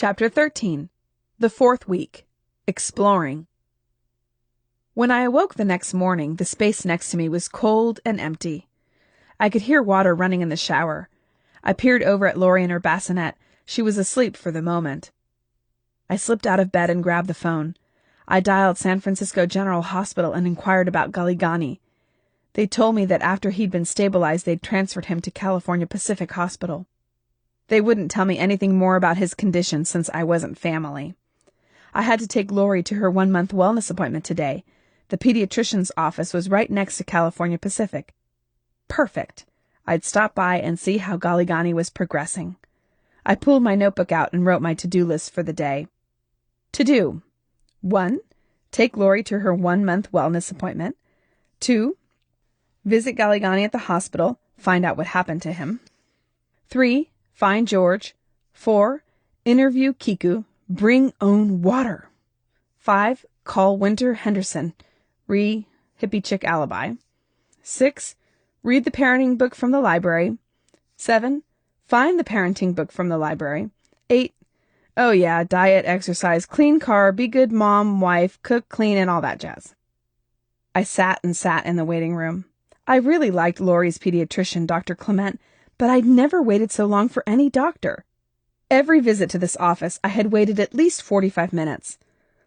Chapter 13. The Fourth Week. Exploring. When I awoke the next morning, the space next to me was cold and empty. I could hear water running in the shower. I peered over at Lori in her bassinet. She was asleep for the moment. I slipped out of bed and grabbed the phone. I dialed San Francisco General Hospital and inquired about Galligani. They told me that after he'd been stabilized, they'd transferred him to California Pacific Hospital. They wouldn't tell me anything more about his condition since I wasn't family. I had to take Lori to her 1-month wellness appointment today. The pediatrician's office was right next to California Pacific. Perfect. I'd stop by and see how Galligani was progressing. I pulled my notebook out and wrote my to-do list for the day. To do: 1. Take Lori to her 1-month wellness appointment. 2. Visit Galligani at the hospital, find out what happened to him. 3. Find George. 4. Interview Kiku. Bring own water. 5. Call Winter Henderson. Hippie chick alibi. 6. Read the parenting book from the library. 7. Find the parenting book from the library. 8. Oh yeah, diet, exercise, clean car, be good mom, wife, cook, clean, and all that jazz. I sat in the waiting room. I really liked Lori's pediatrician, Dr. Clement, but I'd never waited so long for any doctor. Every visit to this office, I had waited at least 45 minutes.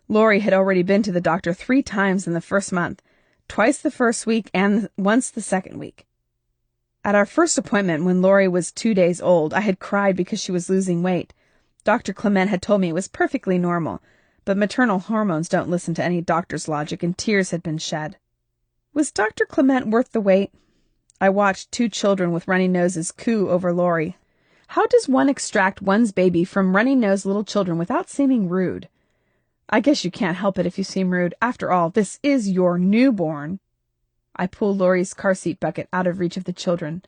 Lori had already been to the doctor 3 times in the first month, twice the first week and once the second week. At our first appointment, when Lori was 2 days old, I had cried because she was losing weight. Dr. Clement had told me it was perfectly normal, but maternal hormones don't listen to any doctor's logic, and tears had been shed. Was Dr. Clement worth the wait? I watched 2 children with runny noses coo over Lori. How does one extract one's baby from runny-nosed little children without seeming rude? I guess you can't help it if you seem rude. After all, this is your newborn. I pulled Lori's car seat bucket out of reach of the children.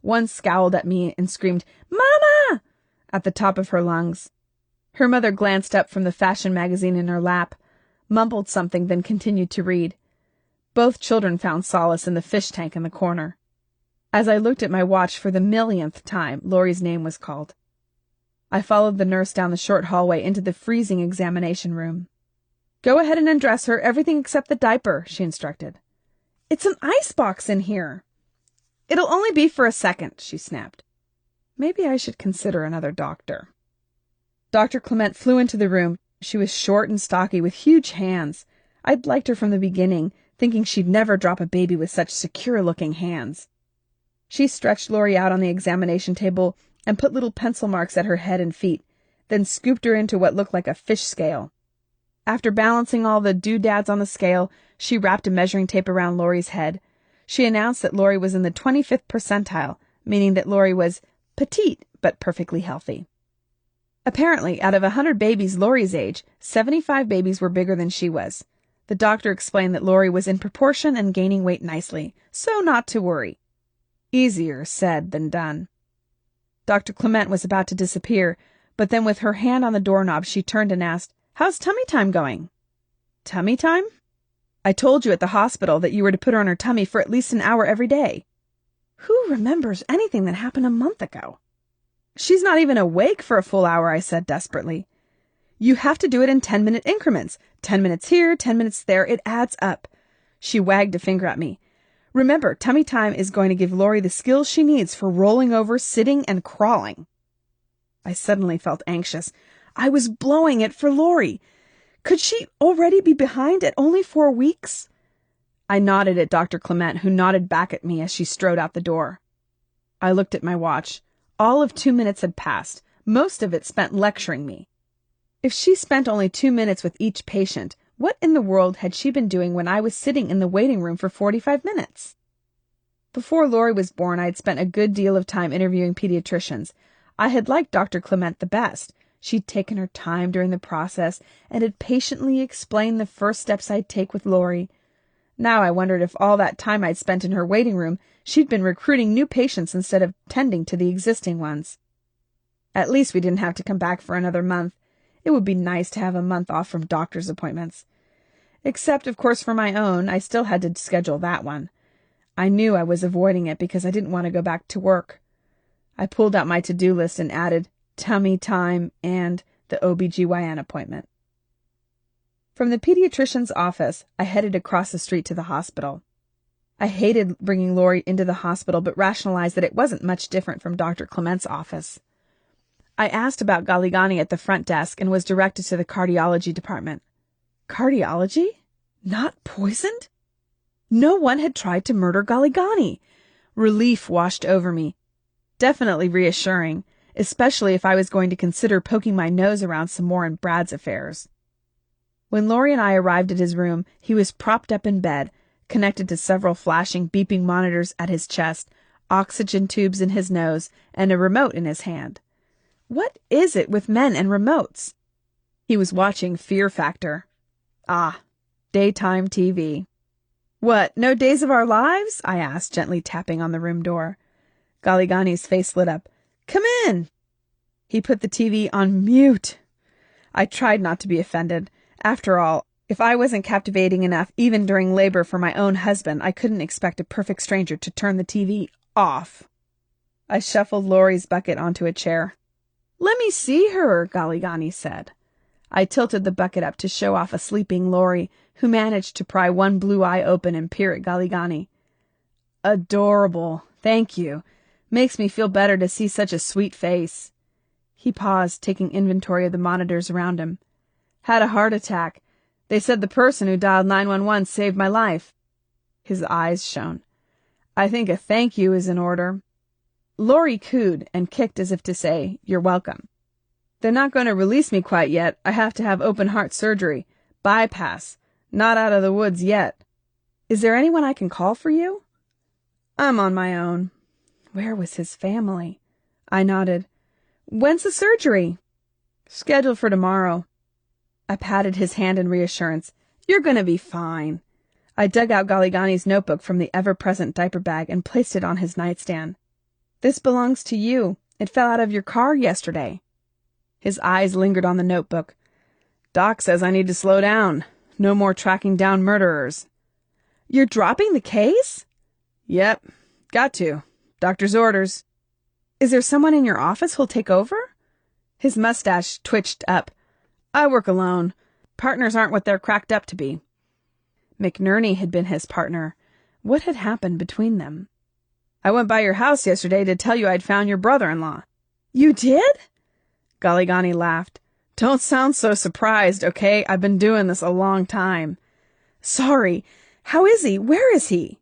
One scowled at me and screamed, "Mama!" at the top of her lungs. Her mother glanced up from the fashion magazine in her lap, mumbled something, then continued to read. Both children found solace in the fish tank in the corner. As I looked at my watch for the millionth time, Lori's name was called. I followed the nurse down the short hallway into the freezing examination room. "Go ahead and undress her, everything except the diaper," she instructed. "It's an icebox in here." "It'll only be for a second," she snapped. Maybe I should consider another doctor. Dr. Clement flew into the room. She was short and stocky with huge hands. I'd liked her from the beginning, thinking she'd never drop a baby with such secure-looking hands. She stretched Lori out on the examination table and put little pencil marks at her head and feet, then scooped her into what looked like a fish scale. After balancing all the doodads on the scale, she wrapped a measuring tape around Lori's head. She announced that Lori was in the 25th percentile, meaning that Lori was petite but perfectly healthy. Apparently, out of 100 babies Lori's age, 75 babies were bigger than she was. The doctor explained that Lori was in proportion and gaining weight nicely, so not to worry. Easier said than done. Dr. Clement was about to disappear, but then with her hand on the doorknob she turned and asked, "How's tummy time going?" "Tummy time? I told you at the hospital that you were to put her on her tummy for at least an hour every day." Who remembers anything that happened a month ago? "She's not even awake for a full hour," I said desperately. "You have to do it in 10-minute increments. 10 minutes here, 10 minutes there. It adds up." She wagged a finger at me. "Remember, tummy time is going to give Lori the skills she needs for rolling over, sitting, and crawling." I suddenly felt anxious. I was blowing it for Lori. Could she already be behind at only 4 weeks? I nodded at Dr. Clement, who nodded back at me as she strode out the door. I looked at my watch. All of 2 minutes had passed, most of it spent lecturing me. If she spent only 2 minutes with each patient, what in the world had she been doing when I was sitting in the waiting room for 45 minutes? Before Lori was born, I had spent a good deal of time interviewing pediatricians. I had liked Dr. Clement the best. She'd taken her time during the process and had patiently explained the first steps I'd take with Lori. Now I wondered if all that time I'd spent in her waiting room, she'd been recruiting new patients instead of tending to the existing ones. At least we didn't have to come back for another month. It would be nice to have a month off from doctor's appointments. Except, of course, for my own, I still had to schedule that one. I knew I was avoiding it because I didn't want to go back to work. I pulled out my to-do list and added tummy time and the OBGYN appointment. From the pediatrician's office, I headed across the street to the hospital. I hated bringing Lori into the hospital, but rationalized that it wasn't much different from Dr. Clement's office. I asked about Galligani at the front desk and was directed to the cardiology department. Cardiology? Not poisoned? No one had tried to murder Galligani. Relief washed over me. Definitely reassuring, especially if I was going to consider poking my nose around some more in Brad's affairs. When Lori and I arrived at his room, he was propped up in bed, connected to several flashing, beeping monitors at his chest, oxygen tubes in his nose, and a remote in his hand. What is it with men and remotes? He was watching Fear Factor. Ah, daytime TV. What, no Days of Our Lives? I asked, gently tapping on the room door. Galligani's face lit up. Come in! He put the TV on mute. I tried not to be offended. After all, if I wasn't captivating enough, even during labor for my own husband, I couldn't expect a perfect stranger to turn the TV off. I shuffled Lori's bucket onto a chair. Let me see her, Galligani said. I tilted the bucket up to show off a sleeping Lori, who managed to pry one blue eye open and peer at Galligani. Adorable, thank you. Makes me feel better to see such a sweet face. He paused, taking inventory of the monitors around him. Had a heart attack. They said the person who dialed 911 saved my life. His eyes shone. I think a thank you is in order. Lori cooed and kicked as if to say, You're welcome. They're not going to release me quite yet. I have to have open heart surgery. Bypass. Not out of the woods yet. Is there anyone I can call for you? I'm on my own. Where was his family? I nodded. When's the surgery? Scheduled for tomorrow. I patted his hand in reassurance. You're going to be fine. I dug out Galligani's notebook from the ever-present diaper bag and placed it on his nightstand. This belongs to you. It fell out of your car yesterday. His eyes lingered on the notebook. Doc says I need to slow down. No more tracking down murderers. You're dropping the case? Yep. Got to. Doctor's orders. Is there someone in your office who'll take over? His mustache twitched up. I work alone. Partners aren't what they're cracked up to be. McNerney had been his partner. What had happened between them? I went by your house yesterday to tell you I'd found your brother-in-law. You did? Galligani laughed. Don't sound so surprised, okay? I've been doing this a long time. Sorry. How is he? Where is he?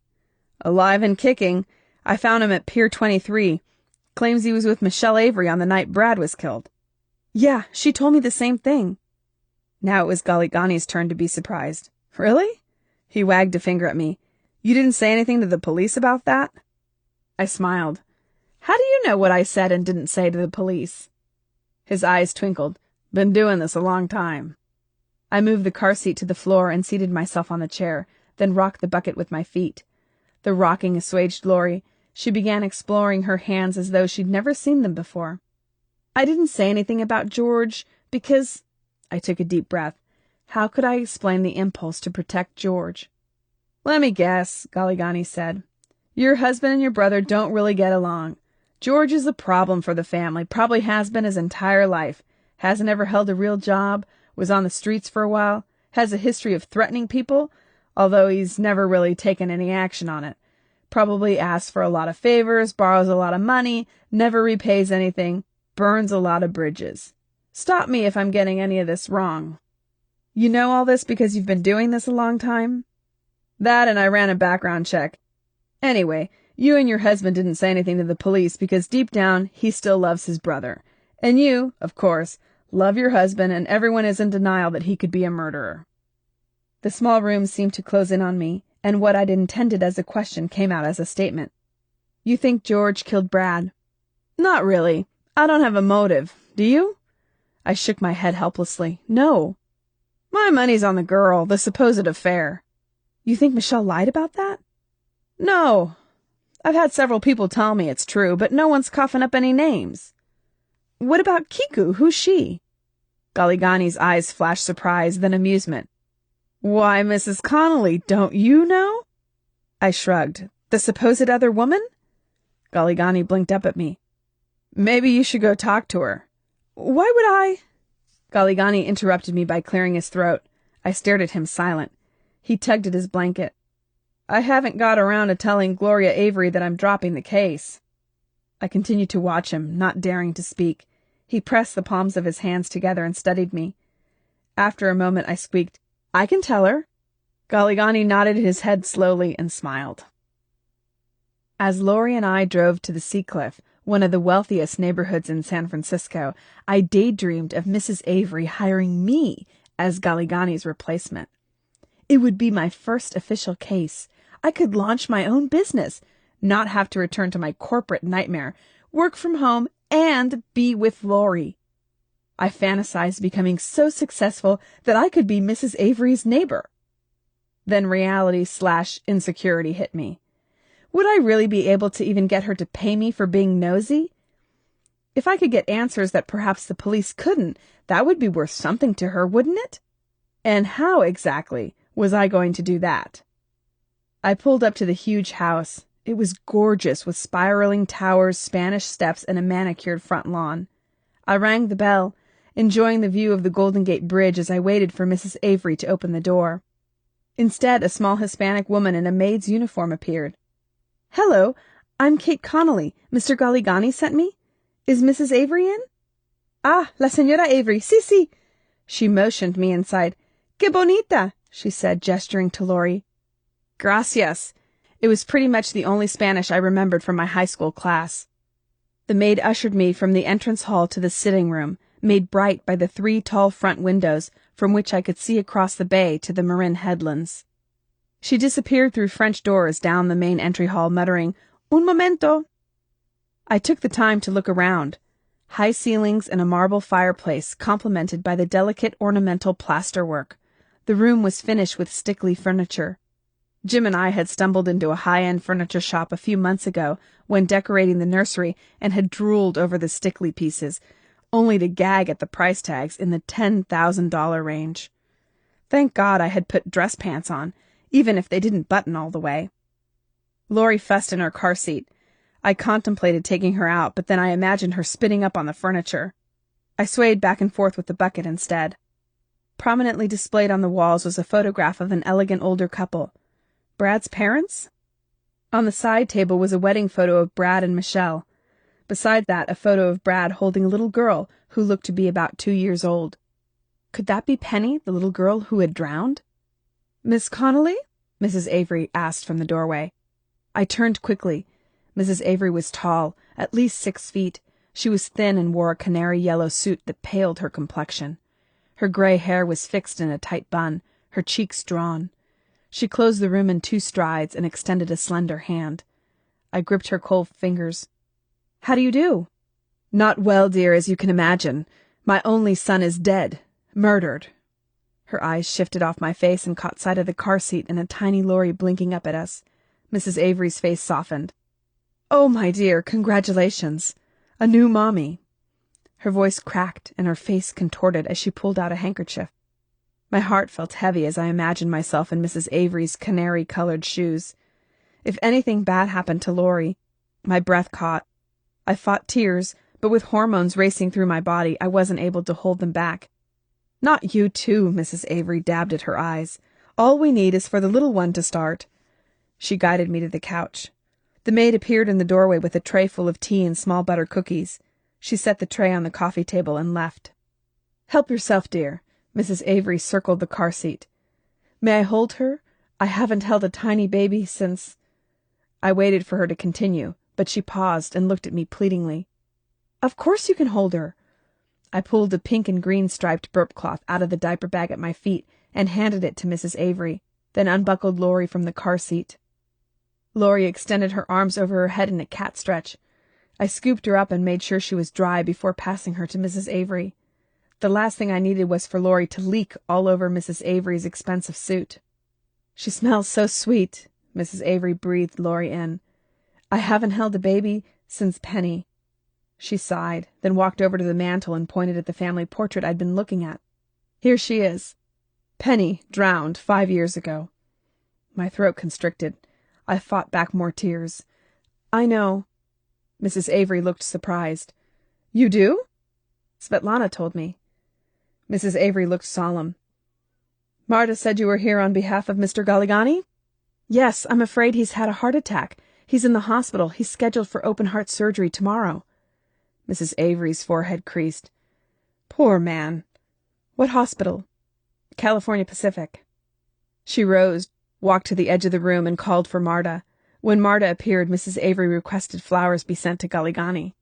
Alive and kicking. I found him at Pier 23. Claims he was with Michelle Avery on the night Brad was killed. Yeah, she told me the same thing. Now it was Galligani's turn to be surprised. Really? He wagged a finger at me. You didn't say anything to the police about that? I smiled. How do you know what I said and didn't say to the police? His eyes twinkled. Been doing this a long time. I moved the car seat to the floor and seated myself on the chair, then rocked the bucket with my feet. The rocking assuaged Lori. She began exploring her hands as though she'd never seen them before. I didn't say anything about George because... I took a deep breath. How could I explain the impulse to protect George? Let me guess, Galligani said. Your husband and your brother don't really get along. George is a problem for the family, probably has been his entire life. Hasn't ever held a real job, was on the streets for a while, has a history of threatening people, although he's never really taken any action on it. Probably asks for a lot of favors, borrows a lot of money, never repays anything, burns a lot of bridges. Stop me if I'm getting any of this wrong. You know all this because you've been doing this a long time? That and I ran a background check. Anyway, you and your husband didn't say anything to the police because deep down he still loves his brother. And you, of course, love your husband, and everyone is in denial that he could be a murderer. The small room seemed to close in on me, and what I'd intended as a question came out as a statement. You think George killed Brad? Not really. I don't have a motive. Do you? I shook my head helplessly. No. My money's on the girl, the supposed affair. You think Michelle lied about that? No. I've had several people tell me it's true, but no one's coughing up any names. What about Kiku? Who's she? Galligani's eyes flashed surprise, then amusement. Why, Mrs. Connelly, don't you know? I shrugged. The supposed other woman? Galligani blinked up at me. Maybe you should go talk to her. Why would I? Galligani interrupted me by clearing his throat. I stared at him silent. He tugged at his blanket. I haven't got around to telling Gloria Avery that I'm dropping the case. I continued to watch him, not daring to speak. He pressed the palms of his hands together and studied me. After a moment I squeaked, I can tell her. Galligani nodded his head slowly and smiled. As Laurie and I drove to the Seacliff, one of the wealthiest neighborhoods in San Francisco, I daydreamed of Mrs. Avery hiring me as Galligani's replacement. It would be my first official case. I could launch my own business, not have to return to my corporate nightmare, work from home, and be with Laurie. I fantasized becoming so successful that I could be Mrs. Avery's neighbor. Then reality/insecurity hit me. Would I really be able to even get her to pay me for being nosy? If I could get answers that perhaps the police couldn't, that would be worth something to her, wouldn't it? And how exactly was I going to do that? I pulled up to the huge house. It was gorgeous, with spiraling towers, Spanish steps, and a manicured front lawn. I rang the bell, enjoying the view of the Golden Gate Bridge as I waited for Mrs. Avery to open the door. Instead, a small Hispanic woman in a maid's uniform appeared. Hello, I'm Kate Connolly. Mr. Galligani sent me. Is Mrs. Avery in? Ah, la señora Avery, sí. She motioned me inside. Que bonita, she said, gesturing to Laurie. Gracias. It was pretty much the only Spanish I remembered from my high school class. The maid ushered me from the entrance hall to the sitting room, made bright by the 3 tall front windows from which I could see across the bay to the Marin headlands. She disappeared through French doors down the main entry hall, muttering, Un momento. I took the time to look around. High ceilings and a marble fireplace complemented by the delicate ornamental plasterwork. The room was finished with stickly furniture. Jim and I had stumbled into a high-end furniture shop a few months ago when decorating the nursery and had drooled over the stickly pieces, only to gag at the price tags in the $10,000 range. Thank God I had put dress pants on, even if they didn't button all the way. Laurie fussed in her car seat. I contemplated taking her out, but then I imagined her spitting up on the furniture. I swayed back and forth with the bucket instead. Prominently displayed on the walls was a photograph of an elegant older couple. Brad's parents? On the side table was a wedding photo of Brad and Michelle. Beside that, a photo of Brad holding a little girl who looked to be about 2 years old. Could that be Penny, the little girl who had drowned? Miss Connolly? Mrs. Avery asked from the doorway. I turned quickly. Mrs. Avery was tall, at least 6 feet. She was thin and wore a canary yellow suit that paled her complexion. Her gray hair was fixed in a tight bun, her cheeks drawn. She closed the room in 2 strides and extended a slender hand. I gripped her cold fingers. How do you do? Not well, dear, as you can imagine. My only son is dead. Murdered. Her eyes shifted off my face and caught sight of the car seat and a tiny Laurie blinking up at us. Mrs. Avery's face softened. Oh, my dear, congratulations. A new mommy. Her voice cracked and her face contorted as she pulled out a handkerchief. My heart felt heavy as I imagined myself in Mrs. Avery's canary-colored shoes. If anything bad happened to Laurie, my breath caught. I fought tears, but with hormones racing through my body, I wasn't able to hold them back. Not you too, Mrs. Avery dabbed at her eyes. All we need is for the little one to start. She guided me to the couch. The maid appeared in the doorway with a tray full of tea and small butter cookies. She set the tray on the coffee table and left. Help yourself, dear. Mrs. Avery circled the car seat. May I hold her? I haven't held a tiny baby since... I waited for her to continue, but she paused and looked at me pleadingly. Of course you can hold her. I pulled a pink and green striped burp cloth out of the diaper bag at my feet and handed it to Mrs. Avery, then unbuckled Laurie from the car seat. Laurie extended her arms over her head in a cat stretch. I scooped her up and made sure she was dry before passing her to Mrs. Avery. The last thing I needed was for Laurie to leak all over Mrs. Avery's expensive suit. She smells so sweet, Mrs. Avery breathed Laurie in. I haven't held a baby since Penny. She sighed, then walked over to the mantel and pointed at the family portrait I'd been looking at. Here she is. Penny drowned 5 years ago. My throat constricted. I fought back more tears. I know. Mrs. Avery looked surprised. You do? Svetlana told me. Mrs. Avery looked solemn. "Marta said you were here on behalf of Mr. Galligani?" "Yes, I'm afraid he's had a heart attack. He's in the hospital. He's scheduled for open-heart surgery tomorrow." Mrs. Avery's forehead creased. "Poor man. What hospital?" "California Pacific." She rose, walked to the edge of the room, and called for Marta. When Marta appeared, Mrs. Avery requested flowers be sent to Galligani.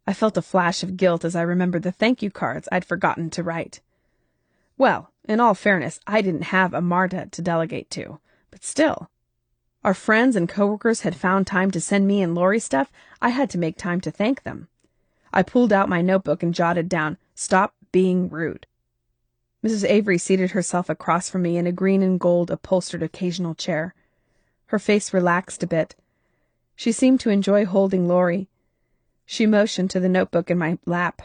I felt a flash of guilt as I remembered the thank-you cards I'd forgotten to write. Well, in all fairness, I didn't have a Marta to delegate to, but still. Our friends and coworkers had found time to send me and Lori stuff. I had to make time to thank them. I pulled out my notebook and jotted down, "Stop being rude." Mrs. Avery seated herself across from me in a green and gold upholstered occasional chair. Her face relaxed a bit. She seemed to enjoy holding Lori. She motioned to the notebook in my lap.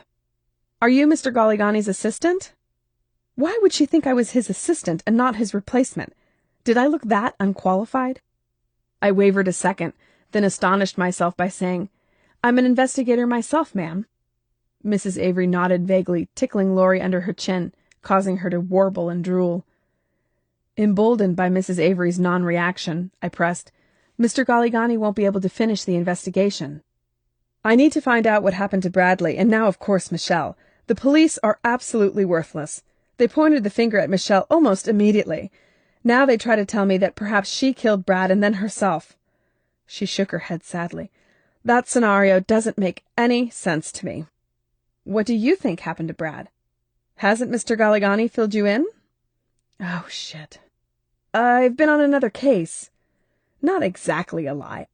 "Are you Mr. Galligani's assistant?" Why would she think I was his assistant and not his replacement? Did I look that unqualified? I wavered a second, then astonished myself by saying, "I'm an investigator myself, ma'am." Mrs. Avery nodded vaguely, tickling Lori under her chin, causing her to warble and drool. Emboldened by Mrs. Avery's non-reaction, I pressed, "Mr. Galligani won't be able to finish the investigation. I need to find out what happened to Bradley, and now, of course, Michelle. The police are absolutely worthless. They pointed the finger at Michelle almost immediately. Now they try to tell me that perhaps she killed Brad and then herself." She shook her head sadly. "That scenario doesn't make any sense to me." "What do you think happened to Brad? Hasn't Mr. Galligani filled you in?" "Oh, shit. I've been on another case." Not exactly a lie.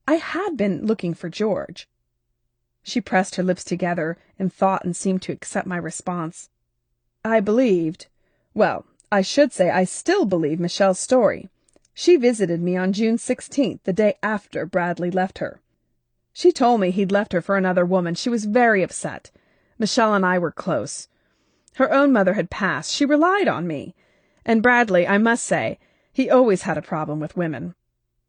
I had been looking for George. She pressed her lips together in thought and seemed to accept my response. I should say I still believe Michelle's story. She visited me on June 16th, the day after Bradley left her. She told me he'd left her for another woman. She was very upset. Michelle and I were close. Her own mother had passed. She relied on me. And Bradley, I must say, he always had a problem with women.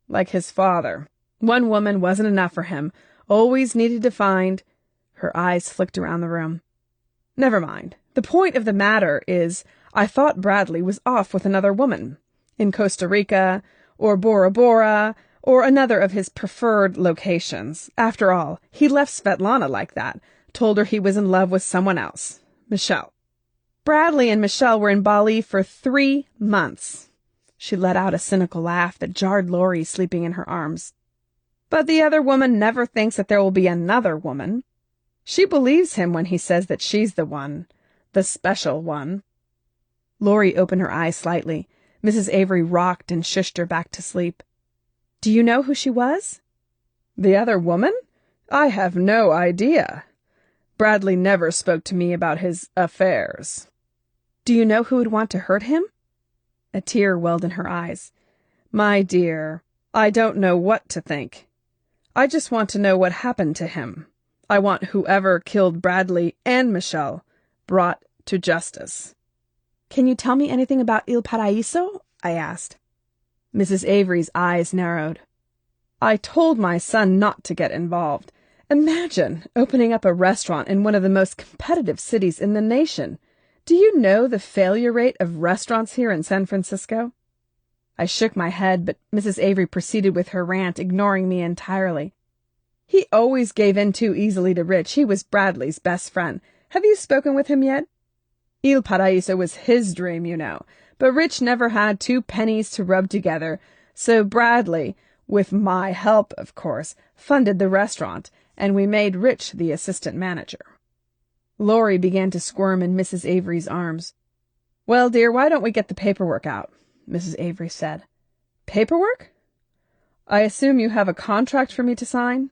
Like his father. One woman wasn't enough for him. Always needed to find... Her eyes flicked around the room. Never mind. The point of the matter is, I thought Bradley was off with another woman. In Costa Rica, or Bora Bora, or another of his preferred locations. After all, he left Svetlana like that. Told her he was in love with someone else. Michelle. Bradley and Michelle were in Bali for 3 months. She let out a cynical laugh that jarred Lori sleeping in her arms. But the other woman never thinks that there will be another woman. She believes him when he says that she's the one. The special one. Lori opened her eyes slightly. Mrs. Avery rocked and shushed her back to sleep. "Do you know who she was?" "The other woman? I have no idea. Bradley never spoke to me about his affairs." "Do you know who would want to hurt him?" A tear welled in her eyes. "My dear, I don't know what to think. I just want to know what happened to him. I want whoever killed Bradley and Michelle brought to justice." "Can you tell me anything about Il Paraiso?" I asked. Mrs. Avery's eyes narrowed. "I told my son not to get involved. Imagine opening up a restaurant in one of the most competitive cities in the nation. Do you know the failure rate of restaurants here in San Francisco?" I shook my head, but Mrs. Avery proceeded with her rant, ignoring me entirely. "He always gave in too easily to Rich. He was Bradley's best friend. Have you spoken with him yet? Il Paraiso was his dream, you know, but Rich never had 2 pennies to rub together, so Bradley, with my help, of course, funded the restaurant, and we made Rich the assistant manager." Lori began to squirm in Mrs. Avery's arms. "Well, dear, why don't we get the paperwork out?" Mrs. Avery said. "Paperwork? I assume you have a contract for me to sign?"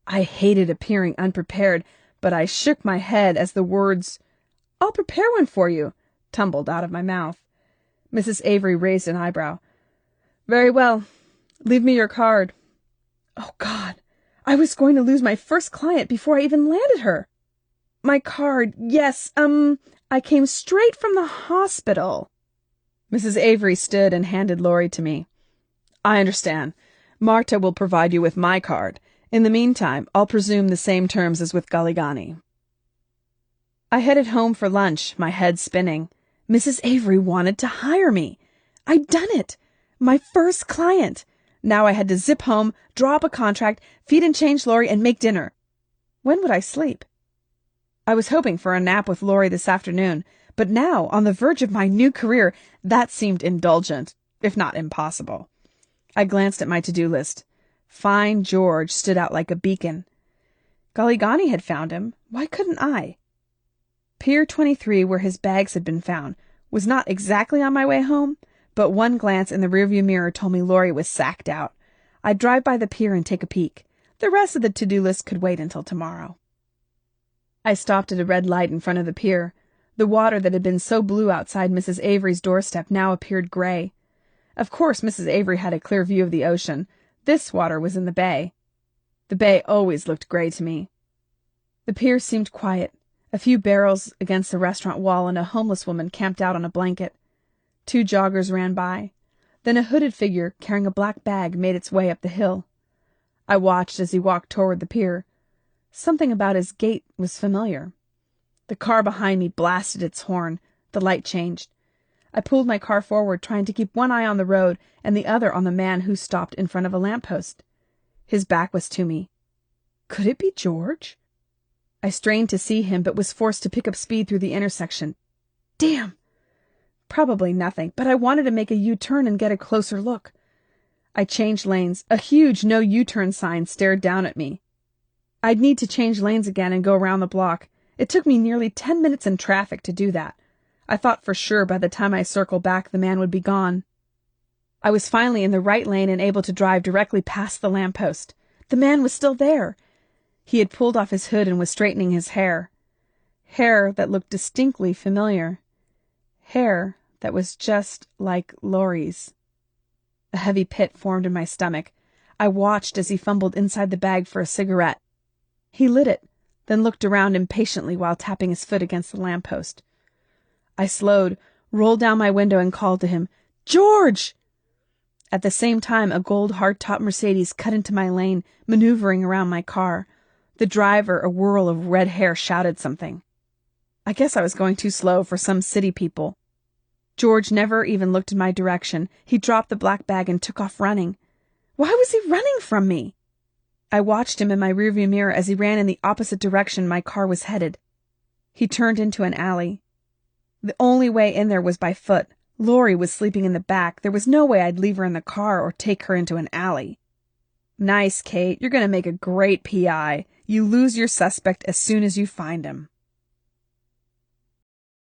I hated appearing unprepared, but I shook my head as the words, "I'll prepare one for you," tumbled out of my mouth. Mrs. Avery raised an eyebrow. "Very well. Leave me your card." Oh, God, I was going to lose my first client before I even landed her. "My card, yes, I came straight from the hospital." Mrs. Avery stood and handed Lori to me. "I understand. Marta will provide you with my card. In the meantime, I'll presume the same terms as with Galligani." I headed home for lunch, my head spinning. Mrs. Avery wanted to hire me. I'd done it. My first client. Now I had to zip home, draw up a contract, feed and change Lori, and make dinner. When would I sleep? I was hoping for a nap with Lori this afternoon, but now, on the verge of my new career, that seemed indulgent, if not impossible. I glanced at my to-do list. Find George stood out like a beacon. Galligani had found him. Why couldn't I? Pier 23, where his bags had been found, was not exactly on my way home, but one glance in the rearview mirror told me Lori was sacked out. I'd drive by the pier and take a peek. The rest of the to-do list could wait until tomorrow. I stopped at a red light in front of the pier. The water that had been so blue outside Mrs. Avery's doorstep now appeared gray. Of course, Mrs. Avery had a clear view of the ocean. This water was in the bay. The bay always looked gray to me. The pier seemed quiet. A few barrels against the restaurant wall and a homeless woman camped out on a blanket. 2 joggers ran by. Then a hooded figure carrying a black bag made its way up the hill. I watched as he walked toward the pier. Something about his gait was familiar. The car behind me blasted its horn. The light changed. I pulled my car forward, trying to keep one eye on the road and the other on the man who stopped in front of a lamppost. His back was to me. Could it be George? I strained to see him, but was forced to pick up speed through the intersection. Damn! Probably nothing, but I wanted to make a U-turn and get a closer look. I changed lanes. A huge no U-turn sign stared down at me. I'd need to change lanes again and go around the block. It took me nearly 10 minutes in traffic to do that. I thought for sure by the time I circled back the man would be gone. I was finally in the right lane and able to drive directly past the lamppost. The man was still there. He had pulled off his hood and was straightening his hair. Hair that looked distinctly familiar. Hair that was just like Lori's. A heavy pit formed in my stomach. I watched as he fumbled inside the bag for a cigarette. He lit it, then looked around impatiently while tapping his foot against the lamppost. I slowed, rolled down my window and called to him, "George!" At the same time, a gold hardtop Mercedes cut into my lane, maneuvering around my car. The driver, a whirl of red hair, shouted something. I guess I was going too slow for some city people. George never even looked in my direction. He dropped the black bag and took off running. Why was he running from me? I watched him in my rearview mirror as he ran in the opposite direction my car was headed. He turned into an alley. The only way in there was by foot. Lori was sleeping in the back. There was no way I'd leave her in the car or take her into an alley. Nice, Kate. You're going to make a great PI. You lose your suspect as soon as you find him.